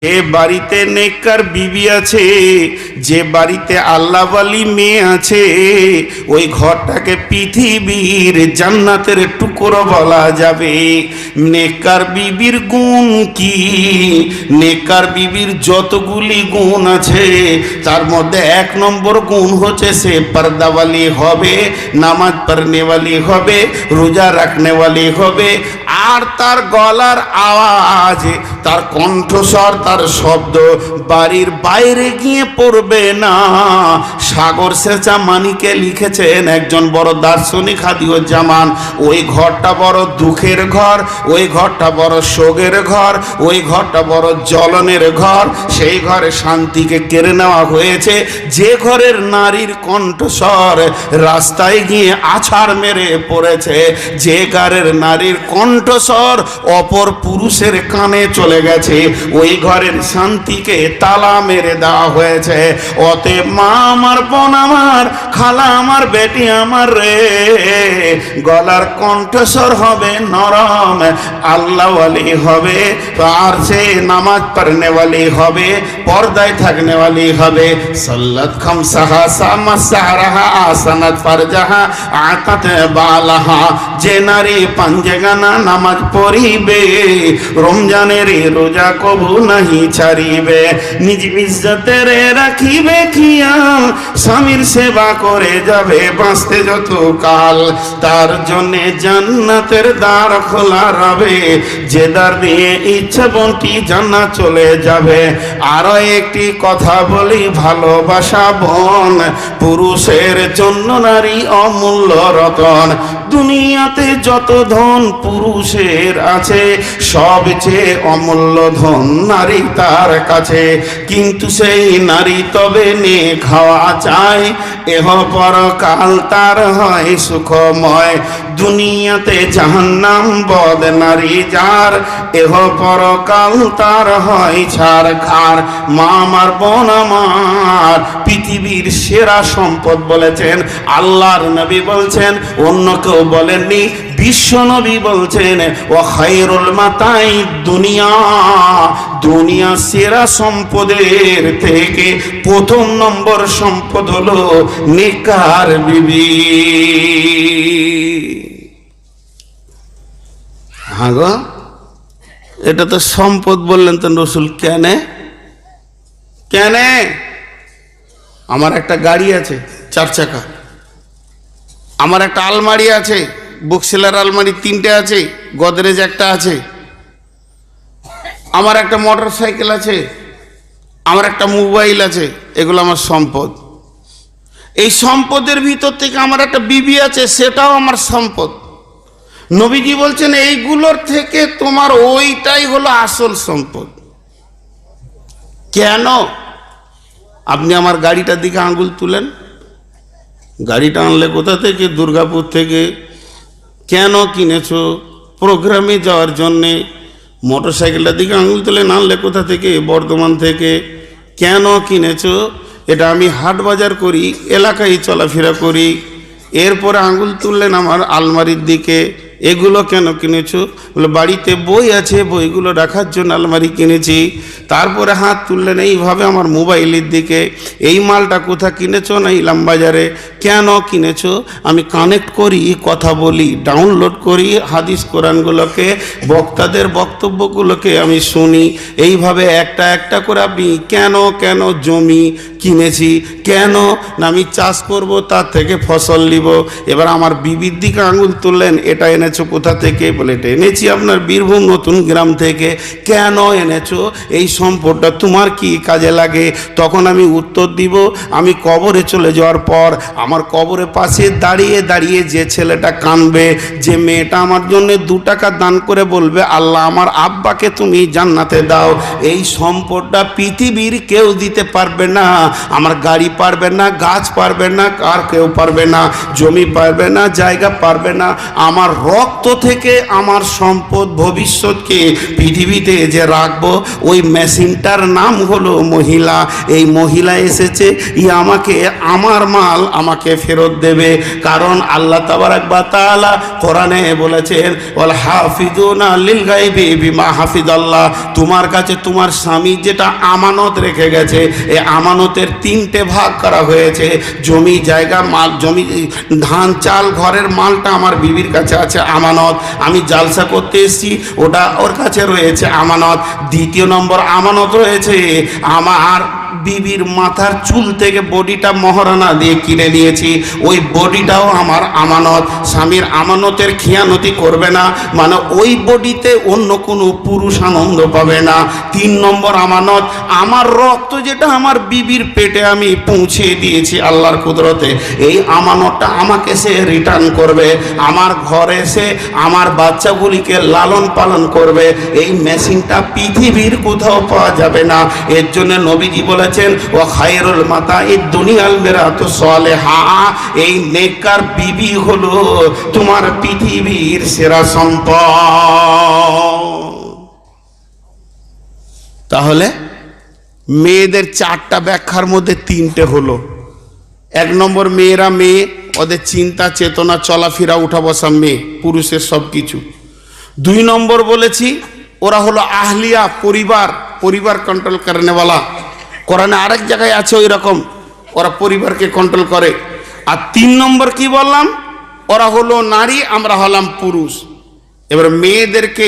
যে বাড়িতে নেককার বিবি আছে, যে বাড়িতে আল্লাহওয়ালি মেয়ে আছে, ওই ঘরটাকে পৃথিবীর জান্নাতের টুকরো বলা যাবে। নেককার বিবির গুণ কি? নেককার বিবির যতগুলি গুণ আছে তার মধ্যে 1 নম্বর গুণ হচ্ছে সে পর্দাওয়ালি হবে, নামাজ পড়নেওয়ালি হবে, রোজা রাখনেওয়ালি হবে। আর তার গলার আওয়াজ, তার কণ্ঠস্বর, তার শব্দ বাড়ির বাইরে গিয়ে পড়বে না। সাগর সেচা মানিকে লিখেছেন, একজন বড় দার্শনিক হাদিউজ্জামান, ওই ঘরটা বড় দুঃখের ঘর, ওই ঘরটা বড় শোকের ঘর, ওই ঘরটা বড় জ্বলনের ঘর। সেই ঘরে শান্তিকে কেড়ে নেওয়া হয়েছে। যে ঘরের নারীর কণ্ঠস্বর রাস্তায় গিয়ে আছাড় মেরে পড়েছে, যে ঘরের নারীর কণ্ঠস্বর অপর পুরুষের কানে চলে গেছে, ওই ঘরের শান্তিকে তালা মেরে দেওয়া হয়েছে। অতএব মা আমার, বোন আমার, খালা আমার, বেটি আমার রে, গলার কণ্ঠস্বর হবে নরম, আল্লাহওয়ালি হবে, আর সে নামাজ পড়নেওয়ালি হবে, পর্দায় থাকনেওয়ালি হবে। সাল্লাত খামসাহা সামাসারাহা আসানাত ফারজাহা আতাত বালাহা। যে নারী পাঞ্জেগানা নামাজ পড়িবে, রমজানের রোজা কবু নাহি ছাড়িবে, নিজ ইজ্জতের রাখিবে খিয়াল, স্বামীর সেবা করে যাবে বাঁচতে যত কাল, তার জন্যে জান্নাতের দ্বার খোলা রবে, যে দ্বার দিয়ে ইচ্ছা বন্টি জান্নাত চলে যাবে। আরো একটি কথা বলি, ভালোবাসা বোন, পুরুষের জন্য নারী অমূল্য রতন। দুনিয়াতে যত ধন পুরুষের আছে, সবচেয়ে অমূল্য ধন নারী তার কাছে। কিন্তু সেই নারী তবে নে খাওয়া চায়, এহ পরকাল তার হয় সুখময়। দুনিয়াতে জাহান্নাম বদ নারী যার, এহ পরকাল তার হয় ছারখার। মা আমার, বোন আমার, পৃথিবীর সেরা সম্পদ বলেছেন আল্লাহর নবী, বলছেন, অন্য কেউ বলেননি। বিশ্ব নবী বলছেন, ও খায়রুল মাতাই দুনিয়া, দুনিয়া সেরা সম্পদের থেকে 1ম নম্বর সম্পদ হলো নেককার বিবি। হ্যাঁ গো, এটা তো সম্পদ বললেন তো রসুল, কেন? কেন? আমার একটা গাড়ি আছে 4 চাকা, আমার একটা আলমারি আছে, বুকসেলার আলমারি 3টে আছে, গোদরেজ একটা আছে, আমার একটা মোটর সাইকেল আছে, আমার একটা মোবাইল আছে, এগুলো আমার সম্পদ। এই সম্পদের ভিতর থেকে আমার একটা বিবি আছে, সেটাও আমার সম্পদ। নবীজি বলছেন, এইগুলোর থেকে তোমার ওইটাই হলো আসল সম্পদ। কেন? আপনি আমার গাড়িটার দিকে আঙ্গুল তুলেন। গাড়িটা আনলে কোথা থেকে? দুর্গাপুর থেকে। কেন কিনেছো? প্রোগ্রামে যাওয়ার জন্যে। মোটর সাইকেলটার দিকে আঙুল তুলে আনলে কোথা থেকে? বর্ধমান থেকে। কেন কিনেছো? এটা আমি হাট বাজার করি, এলাকায় চলাফেরা করি। এরপরে আঙুল তুললেন আমার আলমারির দিকে, এগুলো কেন কিনেছো? বলে বাড়িতে বই আছে, বইগুলো রাখার জন্য আলমারি কিনেছি। তারপরে হাত তুললেন এইভাবে আমার মোবাইলের দিকে, এই মালটা কোথা কিনেছো? না ইলাম বাজারে। কেন কিনেছো? আমি কানেক্ট করি, কথা বলি, ডাউনলোড করি হাদিস কোরআনগুলোকে, বক্তাদের বক্তব্যগুলোকে আমি শুনি। এইভাবে একটা একটা করে আপনি কেন কেন জমি কিনেছি, কেন না আমি চাষ করব, তার থেকে ফসল নিব। এবার আমার বিবির দিকে আঙুল তুললেন, এটা এনেছো কোথা থেকে? বলে এটা এনেছি আপনার বীরভূম নতুন গ্রাম থেকে। কেন এনেছো? এই সম্পদটা তোমার কি কাজে লাগে? তখন আমি উত্তর দিব, আমি কবরে চলে যাওয়ার পর আমার কবরের পাশে দাঁড়িয়ে দাঁড়িয়ে যে ছেলেটা কাঁদবে, যে মেয়েটা আমার জন্য 2 টাকা দান করে বলবে, আল্লাহ আমার আব্বাকে তুমি জান্নাতে দাও, এই সম্পদটা পৃথিবীর কেউ দিতে পারবে না। আমার গাড়ি পারবে না, গাছ পারবে না, আর কেউ পারবে না, জমি পারবে না, জায়গা পারবে না। আমার রক্ত থেকে আমার সম্পদ ভবিষ্যৎকে পৃথিবীতে যে রাখবো, ওই মেশিনটার নাম হলো মহিলা। এই মহিলা এসেছে, আমাকে আমার মাল আমাকে ফেরত দেবে। কারণ আল্লাহ তাবারাক ওয়া তাআলা কোরআনে বলেছেন, ওয়াল হাফিজুনা লিল গায়বি বিমা হাফিজাল্লাহ। তোমার কাছে তোমার স্বামী যেটা আমানত রেখে গেছে, এই আমানতের 3টে ভাগ করা হয়েছে। জমি জায়গা মাল, জমি ধান চাল ঘরের মালটা আমার বিবির কাছে আছে আমানত, আমি জালসা করতে এসেছি, ওটা ওর কাছে রয়েছে আমানত। দ্বিতীয় নম্বর আমানত রয়েছে আমার বিবির মাথার চুল থেকে বডিটা মহারণা দিয়ে কিনে নিয়েছি, ওই বডিটাও আমার আমানত। স্বামীর আমানতের খিয়ানতি করবে না, মানে ওই বডিতে অন্য কোনো পুরুষ আনন্দ পাবে না। 3 নম্বর আমানত, আমার রক্ত যেটা আমার বিবির পেটে আমি পৌঁছে দিয়েছি আল্লাহর কুদরতে, এই আমানতটা আমাকে সে রিটার্ন করবে, আমার ঘরে এসে আমার বাচ্চাগুলিকে লালন পালন করবে। এই মেশিনটা পৃথিবীর কোথাও পাওয়া যাবে না। এর জন্য নবীজি বলেছেন, ও খায়রুল মাতাঈদ দুনিয়াল মিরাতু সালেহা, এই নেককার বিবি হলো তোমার পৃথিবীর সেরা সম্পদ। তাহলে মেয়েদের 4টা ব্যাখ্যার মধ্যে 3টে হলো। 1 নম্বর, মেয়েরা মেয়ে, ওদের চিন্তা চেতনা চলাফেরা উঠা বসা মেয়ে, পুরুষের সব কিছু। 2 নম্বর বলেছি ওরা হলো আহলিয়া, পরিবার কন্ট্রোল করেনেওয়ালা। কোরআনে আরেক জায়গায় আছে ওই রকম, ওরা পরিবারকে কন্ট্রোল করে। আর 3 নম্বর কি বললাম, ওরা হলো নারী, আমরা হলাম পুরুষ। এবার মেয়েদেরকে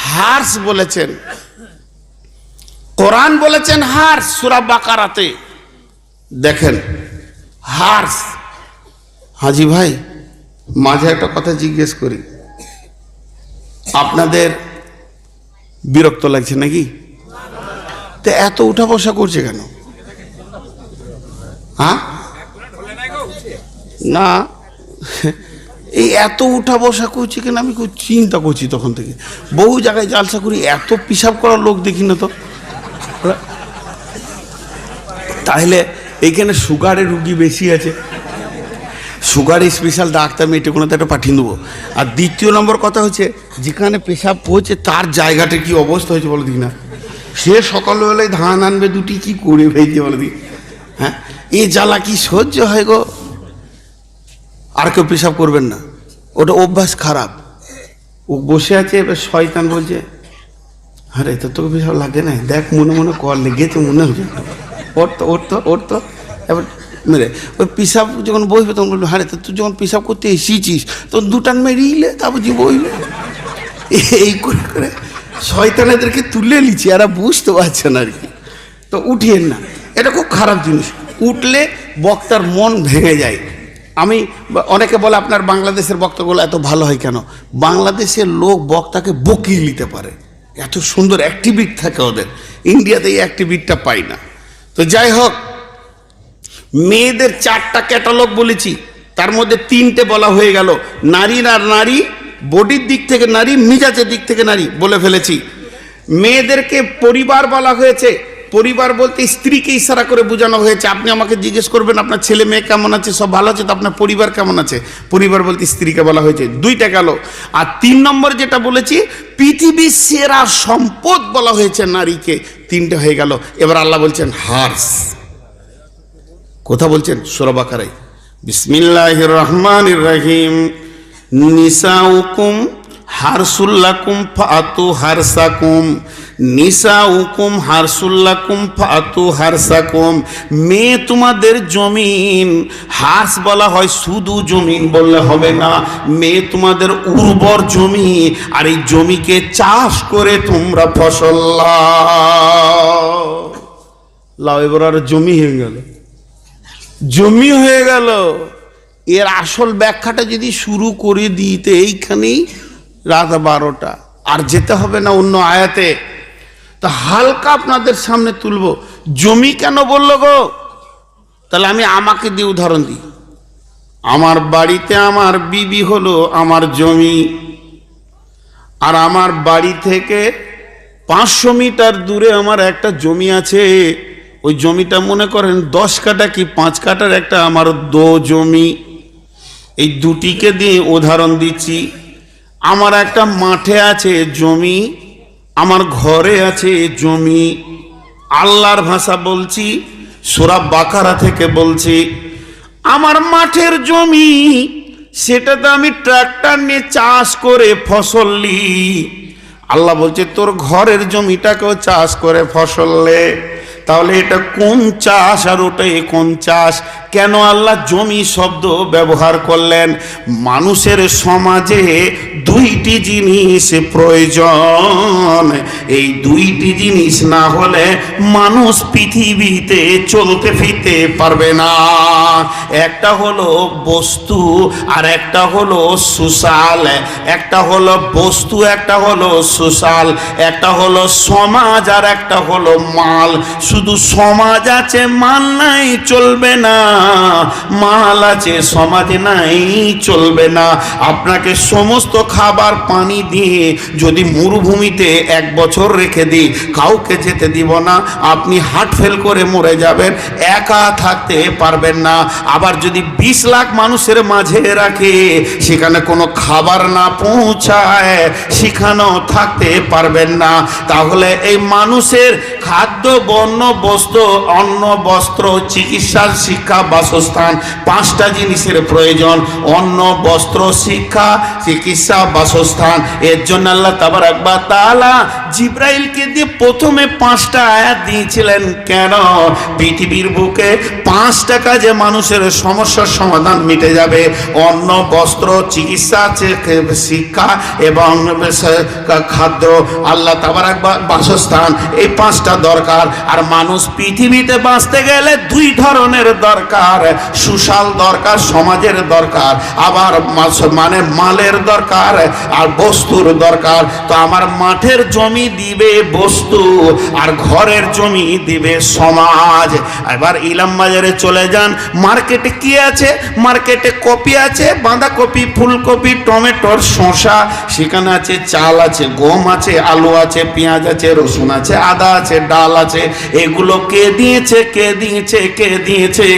হার্স বলেছেন, কোরআন বলেছেন হার্স সূরা বাকারাতে। দেখেন হার্স। হাজি ভাই, মাঝে একটা কথা জিজ্ঞেস করি, আপনাদের বিরক্ত লাগছে নাকি? তো এত উঠা বসা করছে কেন? হ্যাঁ না, এই এত উঠা বসা করছে কেন আমি খুব চিন্তা করছি তখন থেকে। বহু জায়গায় জালসা করি, এত পিসাব করার লোক দেখি না তো। তাহলে এইখানে সুগারের রুগী বেশি আছে, সুগার স্পেশাল ডাক্তার মেয়েটে কোনো একটা পাঠিয়ে দেবো। আর 2 নম্বর কথা হচ্ছে, যেখানে পেশাব পৌঁছে তার জায়গাটা কি অবস্থা হয়েছে বলো দিই না। সে সকালবেলায় ধান আনবে 2টি, কি করে ভেজে বলো দিই। হ্যাঁ, এ জ্বালা কি সহ্য হয় গো। আর কেউ পেশাব করবেন না, ওটা অভ্যাস খারাপ। ও বসে আছে, এবার শয়তান বলছে, আরে তো তোকে পেশাব লাগে না, দেখ মনে মনে কর লেগেছে মনে হচ্ছে, ওর তো এবার মেরে ওই পেশাব যখন বসবে তখন বলবে, আরে তো তুই যখন পেশাব করতে এসেছিস তখন 2 টান মেরিলে তারপর যে বইলে। এই করে করে শয়তানেদেরকে তুলে নিচ্ছি, এরা বুঝতে পারছে না আর কি। তো উঠিয়েন না, এটা খুব খারাপ জিনিস। উঠলে বক্তার মন ভেঙে যায়। আমি অনেকে বলে আপনার বাংলাদেশের বক্তাগুলো এত ভালো হয় কেন? বাংলাদেশের লোক বক্তাকে বকিয়ে নিতে পারে, এত সুন্দর অ্যাক্টিভিট থাকে ওদের। ইন্ডিয়াতে এই অ্যাক্টিভিটটা পাই না। তো যাই হোক, মেয়েদের 4টা ক্যাটালগ বলেছি, তার মধ্যে 3টে বলা হয়ে গেল। নারী আর নারী, বডির দিক থেকে নারী, মিজাজের দিক থেকে নারী বলে ফেলেছি। মেয়েদেরকে পরিবার বলা হয়েছে, পরিবার বলতে স্ত্রীকে ইশারা করে বোঝানো হয়েছে। আপনি আমাকে জিজ্ঞেস করবেন আপনার ছেলে মেয়ে কেমন আছে, সব ভালো আছে, তো আপনার পরিবার কেমন আছে, পরিবার বলতে স্ত্রীকে বলা হয়েছে। 2টা গেল। আর 3 নম্বর যেটা বলেছি, পৃথিবীর সেরা সম্পদ বলা হয়েছে নারীকে, 3টে হয়ে গেল। এবার আল্লাহ বলছেন হার্স। কথা বলছেন সূরা বাকারায়, বিসমিল্লাহির রহমানির রহিম, নিসাউকুম হারসুল্লাকুম ফাতু হারসাকুম, নিসাউকুম হারসুল্লাকুম ফাতু হারসাকুম। মেয়ে তোমাদের জমিন, হার্স বলা হয় শুধু জমিন বললে হবে না, মেয়ে তোমাদের উর্বর জমি, আর এই জমিকে চাষ করে তোমরা ফসল লাও। এবার আর জমি হয়ে গেল, জমি হয়ে গেল। এর আসল ব্যাখ্যাটা যদি শুরু করে দিতে এইখানেই রাত 12টা, আর যেতে হবে না অন্য আয়াতে। তা হালকা আপনাদের সামনে তুলবো, জমি কেন বললো গো? তাহলে আমি আমাকে দিয়ে উদাহরণ দিই। আমার বাড়িতে আমার বিবি হলো আমার জমি, আর আমার বাড়ি থেকে 500 মিটার দূরে আমার একটা জমি আছে, ওই জমিটা মনে করেন 10 কাঠা কি 5 কাঠার একটা আমার জমি। এই দুটিকে দিয়ে উদাহরণ দিচ্ছি। আমার একটা মাঠে আছে জমি, আমার ঘরে আছে জমি। আল্লাহর ভাষা বলছি, সূরা বাকারা থেকে বলছি। আমার মাঠের জমি, সেটাতে আমি ট্রাক্টর নিয়ে চাষ করে ফসল লি। আল্লাহ বলছে তোর ঘরের জমিটাকেও চাষ করে ফসল লে। তাহলে এটা কোন চাষ আর ওটাই কোন চাষ? কেন আল্লাহ জমি শব্দ ব্যবহার করলেন? মানুষের সমাজে দুইটি জিনিস প্রয়োজন। এই দুইটি জিনিস না হলে মানুষ পৃথিবীতে চলতে ফিরতে পারবে না। একটা হলো বস্তু আর একটা হলো সোশ্যাল। একটা হলো বস্তু, একটা হলো সোশ্যাল। একটা হলো সমাজ আর একটা হলো মাল। শুধু সমাজ আছে মাল নাই চলবে না, মাল আছে সমাজ নাই চলবে না। আপনাকে সমস্ত খাবার পানি দিয়ে যদি মরুভূমিতে 1 বছর রেখে দিই, কাউকে যেতে দিব না, আপনি হার্ট ফেল করে মরে যাবেন, একা থাকতে পারবেন না। আবার যদি 20 লাখ মানুষের মাঝে রাখে, সেখানে কোনো খাবার না পৌঁছায়, সেখানেও থাকতে পারবেন না। তাহলে এই মানুষের খাদ্য, বর্ণ, বস্ত্র, অন্ন, বস্ত্র, চিকিৎসা, শিক্ষা, বাসস্থান, 5টা জিনিসের প্রয়োজন। অন্ন, বস্ত্র, শিক্ষা, চিকিৎসা, বাসস্থান। এর জন্য আল্লাহ তাবারাক ওয়া তাআলা জিবরাইলকে দিয়ে প্রথমে 5টা আয়াত দিয়েছিলেন। কেন? পৃথিবীর বুকে 5টা কাজে মানুষের সমস্যার সমাধান মিটে যাবে। অন্ন, বস্ত্র, চিকিৎসা, শিক্ষা এবং খাদ্য। আল্লাহ তাবারাক বাসস্থান, এই 5টা দরকার। আর মানুষ পৃথিবীতে বাঁচতে গেলে 2 ধরনের দরকার। সোশ্যাল দরকার, সমাজের দরকার, আবার মানে মালের দরকার আর বস্তুর দরকার। তো আমার মাঠের জমি দিবে বস্তু আর ঘরের জমি দিবে সমাজ। এবার ইলাম বাজারে চলে যান, মার্কেটে কি আছে? মার্কেটে কপি আছে, বাঁধাকপি, ফুলকপি, টমেটোর, শসা, সেখানে আছে চাল আছে, গম আছে, আলু আছে, পেঁয়াজ আছে, রসুন আছে, আদা আছে, ডাল আছে। এগুলো কে দিয়েছে? কে দিয়েছে? কে দিয়েছে?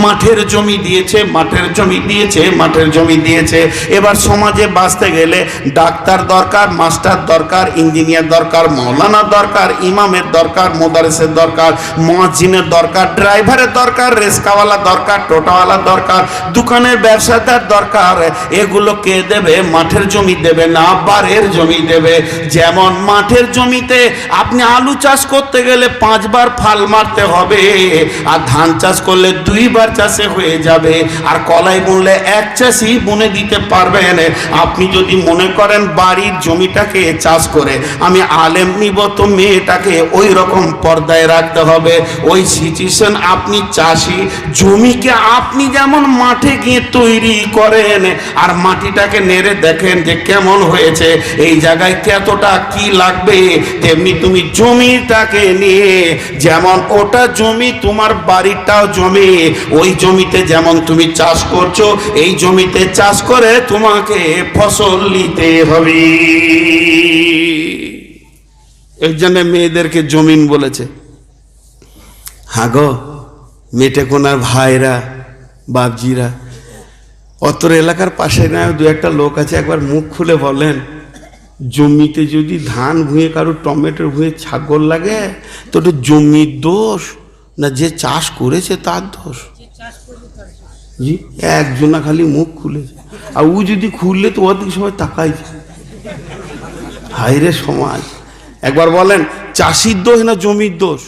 মাঠের জমি দিয়েছে, মাঠের জমি দিয়েছে, মাঠের জমি দিয়েছে। এবার সমাজে বাঁচতে গেলে ডাক্তার দরকার, মাস্টার দরকার, ইঞ্জিনিয়ার দরকার, মৌলানা দরকার, ইমামের দরকার, মোদারেসের দরকার, মুয়াজ্জিনের দরকার, ড্রাইভারের দরকার, রিক্সাওয়ালা দরকার, টোটোওয়ালা দরকার, দোকানের ব্যবসাদার দরকার। এগুলো কে দেবে? মাঠের জমি দেবে না, বারের জমি দেবে। যেমন মাঠের জমিতে আপনি আলু চাষ করতে গেলে 5 বার ফাল মারতে হবে, আর ধান চাষ করলে 2 বার চাষে হয়ে যাবে। আর কলাই বুনলে 1 চাষই বুনে দিতে পারবেন। আপনি যদি মনে করেন বাড়ির জমিটাকে চাষ করে আমি আলেম নিব, তো মেয়েটাকে ওই রকম পর্দায় রাখতে হবে। ওই সিচুয়েশন আপনি চাষি, জমিকে আপনি যেমন মাঠে গিয়ে তৈরি করেন আর মাটিটাকে নেড়ে দেখেন যে কেমন হয়েছে, এই জায়গায় কতটা কি লাগবে, তেমনি তুমি জমিটাকে নিয়ে, যেমন ওটা জমি তোমার বাড়িটাও জমি, ওই জমিতে যেমন তুমি চাষ করছো, এই জমিতে চাষ করে তোমাকে ফসল নিতে হবে। এই জন্য মেয়েদেরকে জমিন বলেছে। হ্যাঁ গো, মেটে কোনার ভাইরা, বাপজিরা, অতর এলাকার পাশে না 2-1টা লোক আছে, একবার মুখ খুলে বলেন, জমিতে যদি ধান ভুঁয়ে কারো টমেটোর ভুঁয়ে ছাগল লাগে, তো ওটা জমির দোষ না যে চাষ করেছে তার দোষ? জি, একজনা খালি মুখ খুলেছে, আর ও যদি খুললে তো ওদিক সবাই তাকাইছে। হাইরে সমাজ! একবার বলেন, চাষির দোষ না জমির দোষ?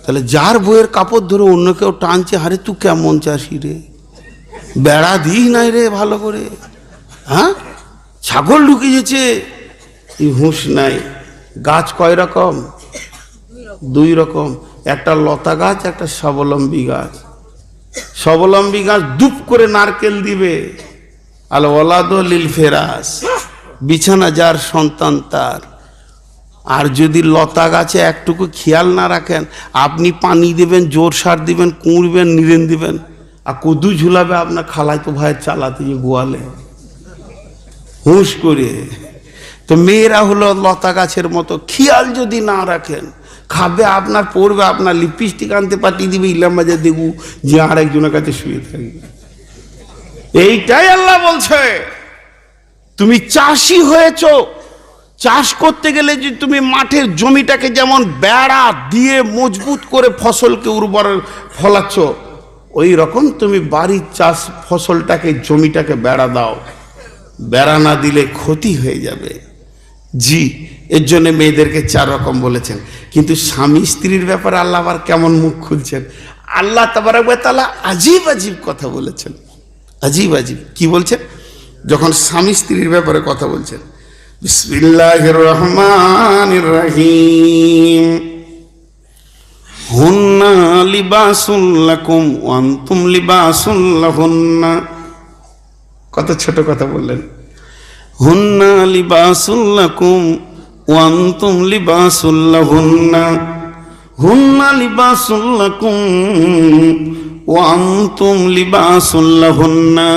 তাহলে যার বইয়ের কাপড় ধরে অন্য কেউ টানছে, হারে তুই কেমন চাষি রে, বেড়া দিই নাই রে ভালো করে, হ্যাঁ ছাগল ঢুকে গেছে, এই হুঁশ নাই। গাছ কয় রকম? 2 রকম, একটা লতা গাছ, একটা স্বাবলম্বী গাছ। স্বাবলম্বী গাছ দুপ করে নারকেল দিবে, আল ওয়ালাদ লিল ফেরাস, বিছানা যার সন্তান তার। আর যদি লতা গাছে একটুকু খেয়াল না রাখেন, আপনি পানি দেবেন, জোর সার দিবেন, কুঁড়বেন, নিরেন দিবেন, আর কদু ঝুলাবে আপনার খালাই তো ভাইয়ের চালাতে গোয়ালে, হুঁশ করে। তো মেয়েরা হলো লতা গাছের মতো, খেয়াল যদি না রাখেন খাবে আপনার, পড়বে আপনার, লিপস্টিক আনতে পাঠিয়ে দিবে ইলাম বাজার দেখু যে আর একজনের কাছে শুয়ে থাকবে। এইটাই আল্লাহ বলছে। তুমি চাষি হয়েছ, চাষ করতে গেলে যে তুমি মাঠের জমিটাকে যেমন বেড়া দিয়ে মজবুত করে ফসলকে উর্বর ফলাচ্ছ, ওই রকম তুমি বাড়ির চাষ ফসলটাকে জমিটাকে বেড়া দাও, বেড়া না দিলে ক্ষতি হয়ে যাবে। জি, এর জন্য মেয়েদেরকে 4 রকম বলেছেন। কিন্তু স্বামী স্ত্রীর ব্যাপারে আল্লাহ আবার কেমন মুখ খুলছেন। আল্লাহ তাবারক ওয়া তাআলা আজীব আজীব কথা বলেছেন, আজীব আজীব। কি বলছেন? যখন স্বামী স্ত্রীর ব্যাপারে কথা বলছেন, বিসমিল্লাহির রহমানির রহিম, হুন্না লিবাসুল লাকুম ওয়া আনতুম লিবাসুল লাহুন্না। কত ছোট কথা বললেন। হুন্না লিবাসুল লাকুম ওয়া আনতুম লিবাসুল লাহুন্না, হুন্না লিবাসুল লাকুম ওয়া আনতুম লিবাসুল লাহুন্না।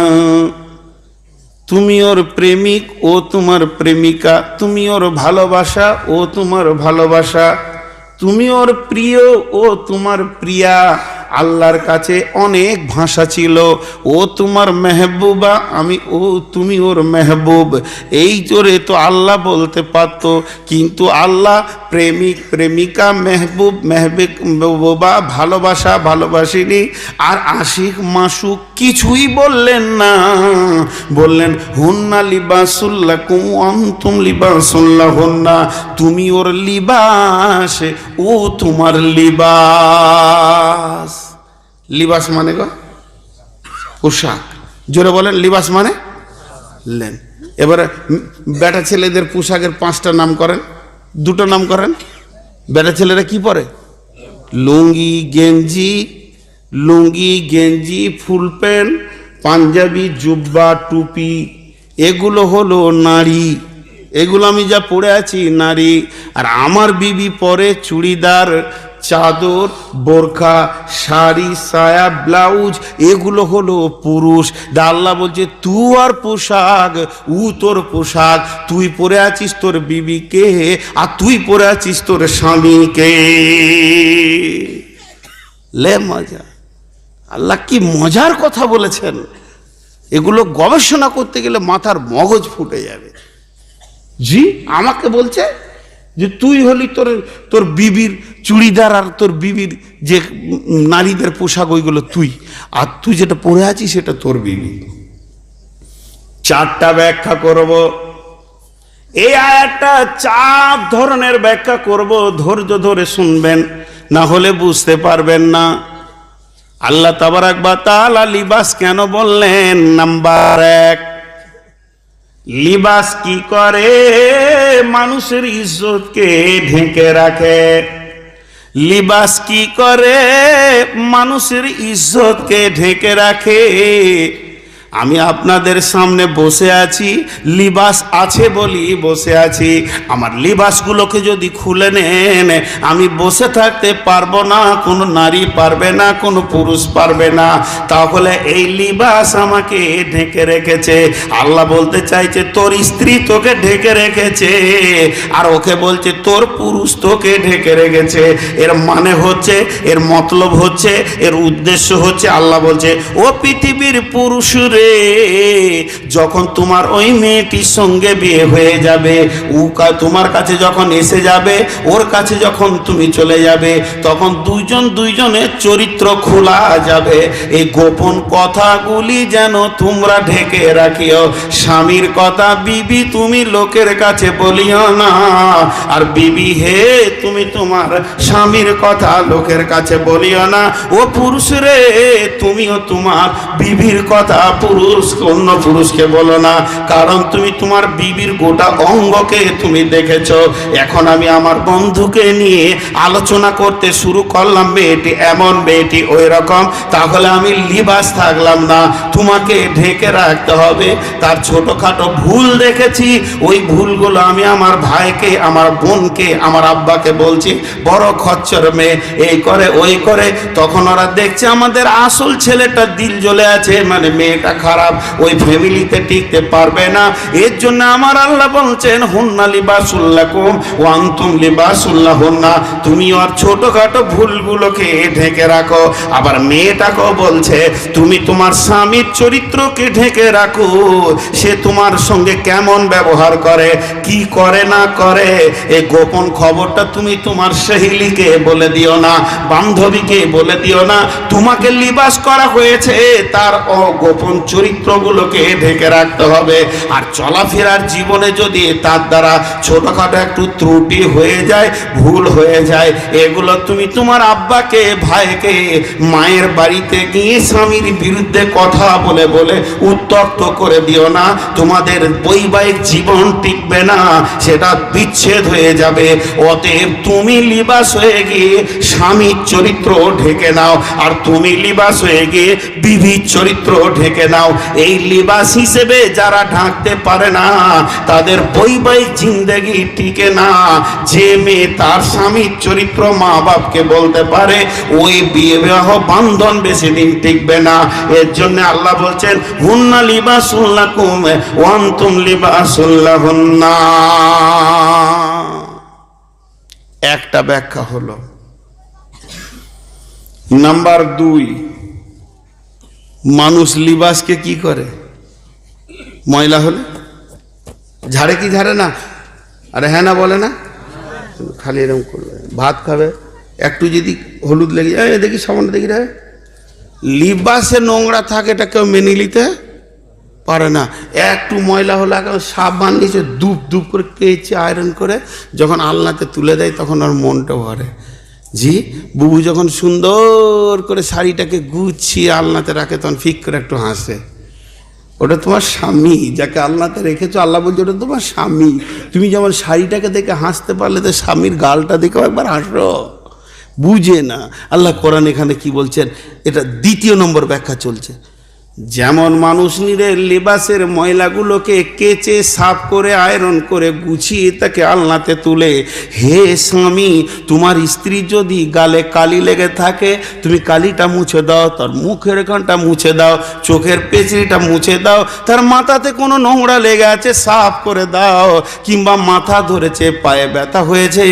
তুমি ওর প্রেমিক, ও তোমার প্রেমিকা। তুমি ওর ভালোবাসা, ও তোমার ভালোবাসা। তুমি ওর প্রিয়, ও তোমার প্রিয়া। আল্লাহর কাছে অনেক ভাষা ছিল। ও তোমার মেহবুবা, তুমি ওর মেহবুব। এই জোরে তো আল্লাহ বলতে পারত, কিন্তু আল্লাহ প্রেমিক প্রেমিকা, মেহবুব মেহবুবা, ভালোবাসা ভালোবাসিনি, আর আশিক মাসুক কিছুই বললেন না। বললেন হুন্না লিবাসুল লাকুম ওয়া আনতুম লিবাসুল লাহুন্না। তুমি ওর লিবাস, ও তোমার লিবাস। লিবাস মানে গো পোশাক। জোরে বলেন, লিবাস মানে লেন। এবারে বেটা ছেলেদের পোশাকের 5টা নাম করেন, 2টো নাম করেন। বেটা ছেলেরা কি পরে? লুঙ্গি গেঞ্জি, লুঙ্গি গেঞ্জি, ফুল প্যান্ট, পাঞ্জাবি, জুব্বা, টুপি। এগুলো হলো নারী, এগুলো আমি যা পরে আছি নারী। আর আমার বিবি পরে চুড়িদার, চাদর, বোরখা, শাড়ি, সায়া, ব্লাউজ। এগুলো হলো পুরুষ। আল্লাহ বলছে তুই আর পোশাক, ও তোর পোশাক। তুই পরে আছিস তোর বিবিকে, আর তুই পরে আছিস তোর স্বামীকে। লে মজা! আল্লাহ কি মজার কথা বলেছেন। এগুলো গবেষণা করতে গেলে মাথার মগজ ফুটে যাবে। জি, আমাকে বলছে যে তুই হলি তোর বিবির চুড়িদার, আর তোর বিবির যে নারীদের পোশাক ওইগুলো তুই, আর তুই যেটা পরে আছিস সেটা তোর বিবি। 4টা ব্যাখ্যা করব। এই আয়াতটা 4 ধরনের ব্যাখ্যা করব, ধৈর্য ধরে শুনবেন, না হলে বুঝতে পারবেন না। আল্লাহ তাবারক ওয়া তাআলা লিবাস কেন বললেন? নাম্বার 1, লিবাস কি করে? মানুষের ইজ্জতকে ঢেকে রাখে। লিবাস কি করে? মানুষের ইজ্জতকে ঢেকে রাখে। আমি আপনাদের সামনে বসে আছি, লিবাস আছে বলি বসে আছি। আমার লিবাসগুলোকে যদি খুলে নেন, আমি বসে থাকতে পারবো না, কোনো নারী পারবে না, কোনো পুরুষ পারবে না। তাহলে এই লিবাস আমাকে ঢেকে রেখেছে। আল্লাহ বলতে চাইছে তোর স্ত্রী তোকে ঢেকে রেখেছে, আর ওকে বলছে তোর পুরুষ তোকে ঢেকে রেখেছে। এর মানে হচ্ছে, এর মতলব হচ্ছে, এর উদ্দেশ্য হচ্ছে, আল্লাহ বলছে ও পৃথিবীর পুরুষ রে, যখন তোমার ওই মেয়েটির সঙ্গে বিয়ে হয়ে যাবে, তোমার কাছে যখন এসে যাবে, ওর কাছে যখন তুমি চলে যাবে, তখন দুইজনের চরিত্র খোলা যাবে। এই গোপন কথাগুলি যেন তোমরা ঢেকে রাখিও। স্বামীর কথা বিবি তুমি লোকের কাছে বলিও না, আর বিবি হে তুমি তোমার স্বামীর কথা লোকের কাছে বলিও না। ও পুরুষ রে, তুমিও তোমার বিবির কথা অন্য পুরুষকে বলো না, কারণ তুমি তোমার বিবির গোটা অঙ্গকে তুমি দেখেছো। এখন আমি আমার বন্ধুকে নিয়ে আলোচনা করতে শুরু করলাম, মেয়েটি এমন, মেয়েটি ওই রকম, তাহলে আমি লিবাস থাকলাম না, তোমাকে ঢেকে রাখতে হবে। তার ছোটখাটো ভুল দেখেছি, ওই ভুলগুলো আমি আমার ভাইকে, আমার বোনকে, আমার আব্বাকে বলছি, বড় খচ্চর মেয়ে, এই করে ওই করে। তখন ওরা দেখছে আমাদের আসল ছেলেটা দিল জ্বলে আছে, মানে মেয়েটা খারাপ, ওই ফ্যামিলিতে টিকতে পারবে না। এর জন্য আমার আল্লাহ বলছেন হুন্না লিবাসুল লাকুম ওয়া আনতুম লিবাসুল লাহুন্না। তুমি ওর ছোটখাটো ভুলগুলোকে ঢেকে রাখো। আবার মেয়েটাকেও বলছে তুমি তোমার স্বামীর চরিত্রকে ঢেকে রাখো, সে তোমার সঙ্গে কেমন ব্যবহার করে, কি করে না করে, এই গোপন খবরটা তুমি তোমার সহেলিকে বলে দিও না, বান্ধবীকে বলে দিও না। তোমাকে লিবাস করা হয়েছে তার গোপন চরিত্রগুলোকে ঢেকে রাখতে হবে। আর চলাফেরার জীবনে যদি তার দ্বারা ছোটখাটো একটু ত্রুটি হয়ে যায়, ভুল হয়ে যায়, এগুলো তুমি তোমার আব্বাকে, ভাইকে, মায়ের বাড়িতে গিয়ে স্বামীর বিরুদ্ধে কথা বলে বলে উত্তক্ত করে দিও না। তোমাদের বৈবাহিক জীবন টিকবে না, সেটা বিচ্ছেদ হয়ে যাবে। অতএব তুমি লিবাস হয়ে গিয়ে স্বামীর চরিত্র ঢেকে নাও, আর তুমি লিবাস হয়ে গিয়ে বিবির চরিত্র ঢেকে নাও। এই লিবাস হিসেবে যারা ঢাকতে পারে না তাদের বৈবাহিক জিন্দেগি টিকে না। যে মেয়ে তার স্বামীর চরিত্র মা বাপকে বলতে পারে, ওই বিবাহ বান্ধন বেশি দিন টিকবে না। এর জন্য আল্লাহ বলছেন হুন্না লিবাসুল লাকুম ওয়া আনতুম লিবাসুল লাহুন্না। একটা ব্যাখ্যা হলো। নাম্বার 2, মানুষ লিবাসকে কি করে? ময়লা হলে ঝাড়ে কি ঝাড়ে না? আরে হ্যাঁ না বলে না? খালি এরকম করবে, ভাত খাবে, একটু যদি হলুদ লেগে যায় দেখি সামান্য দেখি রে, লিবাসে নোংরা থাকে, এটা কেউ মেনে নিতে পারে না। একটু ময়লা হলে সাবান নিচে ধূপ ধূপ করে কেচে আয়রন করে যখন আলনাতে তুলে দেয় তখন ওর মনটা ভরে। জি, বুবু যখন সুন্দর করে শাড়িটাকে গুছিয়ে আলনাতে রাখে তখন ফিক করে একটু হাসে। ওটা তোমার স্বামী, যাকে আলনাতে রেখেছো, আল্লাহ বলছে ওটা তোমার স্বামী। তুমি যেমন শাড়িটাকে দেখে হাসতে পারলে তো স্বামীর গালটা দেখে একবার হাসো। বুঝে না আল্লাহ কোরআন এখানে কি বলছেন, এটা 2 নম্বর ব্যাখ্যা চলছে। যেমন মানুষ নিজের লিবাসের ময়লাগুলোকে কেচে সাফ করে আয়রন করে গুছিয়ে তাকে আলনাতে তুলে, হে স্বামী, তোমার স্ত্রী যদি গালে কালি লেগে থাকে তুমি কালিটা মুছে দাও, তার মুখের এখানটা মুছে দাও, চোখের পেঁচিটা মুছে দাও, তার মাথাতে কোনো নোংরা লেগে আছে সাফ করে দাও, কিংবা মাথা ধরেছে, পায়ে ব্যথা হয়েছে,